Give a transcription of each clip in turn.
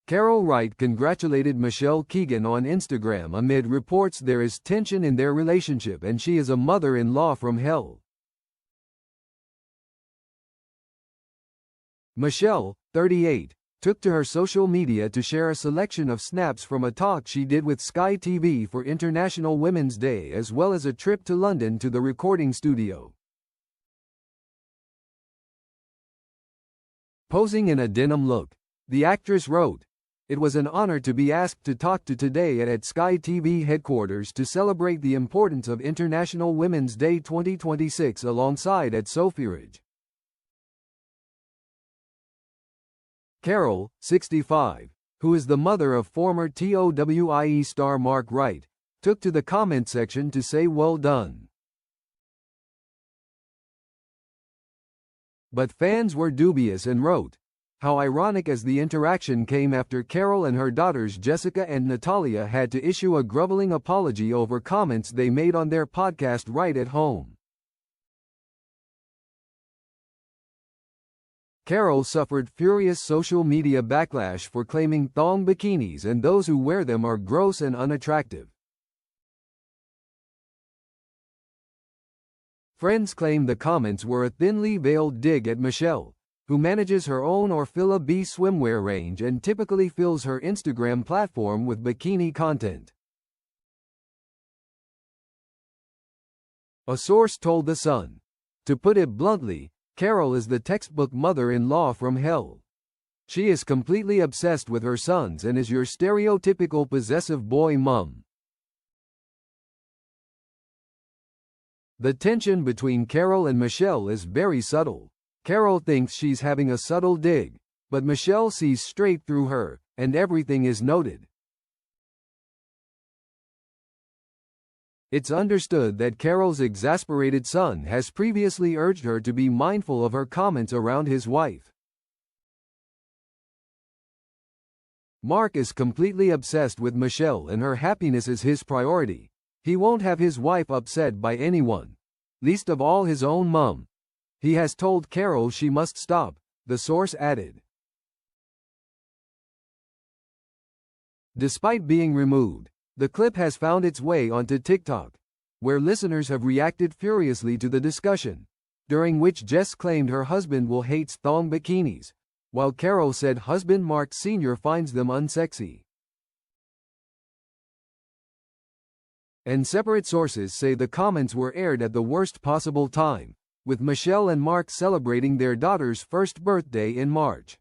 Carol Wright congratulated Michelle Keegan on Instagram amid reports there is tension in their relationship and she is a mother-in-law from hell. Michelle, 38, took to her social media to share a selection of snaps from a talk she did with Sky TV for International Women's Day as well as a trip to London to the recording studio. Posing in a denim look, the actress wrote, "It was an honor to be asked to talk to today at Sky TV headquarters to celebrate the importance of International Women's Day 2026 alongside at Sophiridge." Carol, 65, who is the mother of former TOWIE star Mark Wright, took to the comment section to say well done. But fans were dubious and wrote, "How ironic," as the interaction came after Carol and her daughters Jessica and Natalia had to issue a groveling apology over comments they made on their podcast Right at Home. Carol suffered furious social media backlash for claiming thong bikinis and those who wear them are gross and unattractive. Friends claim the comments were a thinly veiled dig at Michelle, who manages her own Orfila B swimwear range and typically fills her Instagram platform with bikini content. A source told The Sun, "To put it bluntly, Carol is the textbook mother-in-law from hell. She is completely obsessed with her sons and is your stereotypical possessive boy mum." The tension between Carol and Michelle is very subtle. Carol thinks she's having a subtle dig, but Michelle sees straight through her, and everything is noted. It's understood that Carol's exasperated son has previously urged her to be mindful of her comments around his wife. Mark is completely obsessed with Michelle and her happiness is his priority. He won't have his wife upset by anyone, least of all his own mum. He has told Carol she must stop, the source added. Despite being removed, the clip has found its way onto TikTok, where listeners have reacted furiously to the discussion, during which Jess claimed her husband will hates thong bikinis, while Carol said husband Mark Sr. finds them unsexy. And separate sources say the comments were aired at the worst possible time, with Michelle and Mark celebrating their daughter's first birthday in March.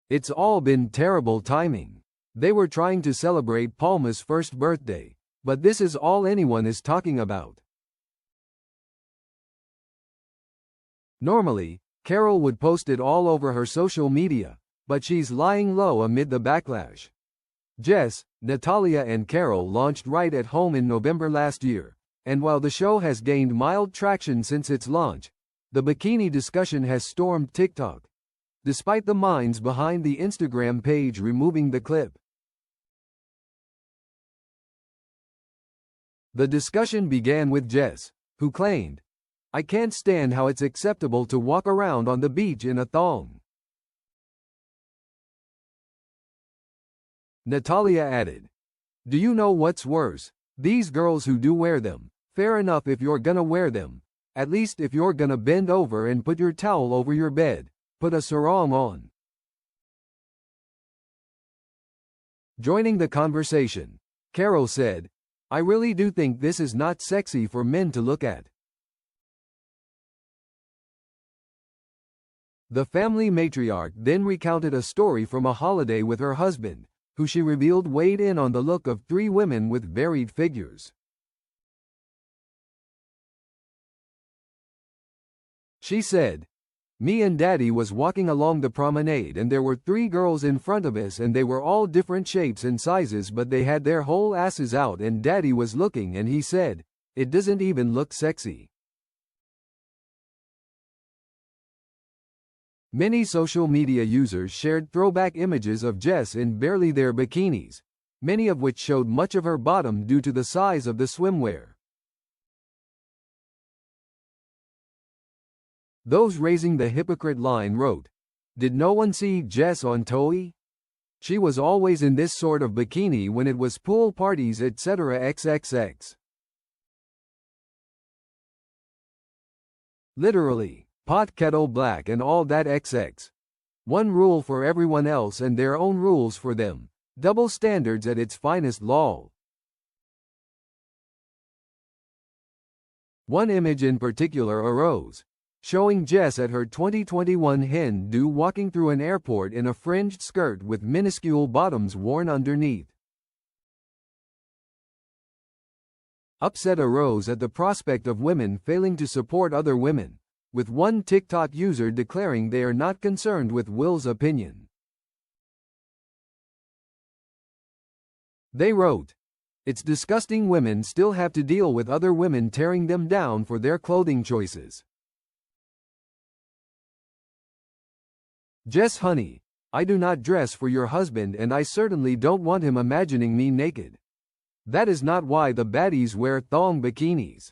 "It's all been terrible timing. They were trying to celebrate Palma's first birthday, but this is all anyone is talking about." Normally, Carol would post it all over her social media, but she's lying low amid the backlash. Jess, Natalia and Carol launched Right at Home in November last year, and while the show has gained mild traction since its launch, the bikini discussion has stormed TikTok, despite the minds behind the Instagram page removing the clip. The discussion began with Jess, who claimed, "I can't stand how it's acceptable to walk around on the beach in a thong." Natalia added, "Do you know what's worse? These girls who do wear them, fair enough if you're gonna wear them. At least if you're gonna bend over and put your towel over your bed, put a sarong on." Joining the conversation, Carol said, "I really do think this is not sexy for men to look at." The family matriarch then recounted a story from a holiday with her husband, who she revealed weighed in on the look of three women with varied figures. She said, "Me and Daddy was walking along the promenade and there were three girls in front of us and they were all different shapes and sizes but they had their whole asses out and Daddy was looking and he said, 'It doesn't even look sexy.'" Many social media users shared throwback images of Jess in barely their bikinis, many of which showed much of her bottom due to the size of the swimwear. Those raising the hypocrite line wrote, Did no one see Jess on Toei? She was always in this sort of bikini when it was pool parties etc. XXX. Literally, pot kettle black and all that XX. One rule for everyone else and their own rules for them. Double standards at its finest lol. One image in particular arose, showing Jess at her 2021 hen do walking through an airport in a fringed skirt with minuscule bottoms worn underneath. Upset arose at the prospect of women failing to support other women, with one TikTok user declaring they are not concerned with Will's opinion. They wrote, "It's disgusting women still have to deal with other women tearing them down for their clothing choices. Jess honey, I do not dress for your husband and I certainly don't want him imagining me naked. That is not why the baddies wear thong bikinis."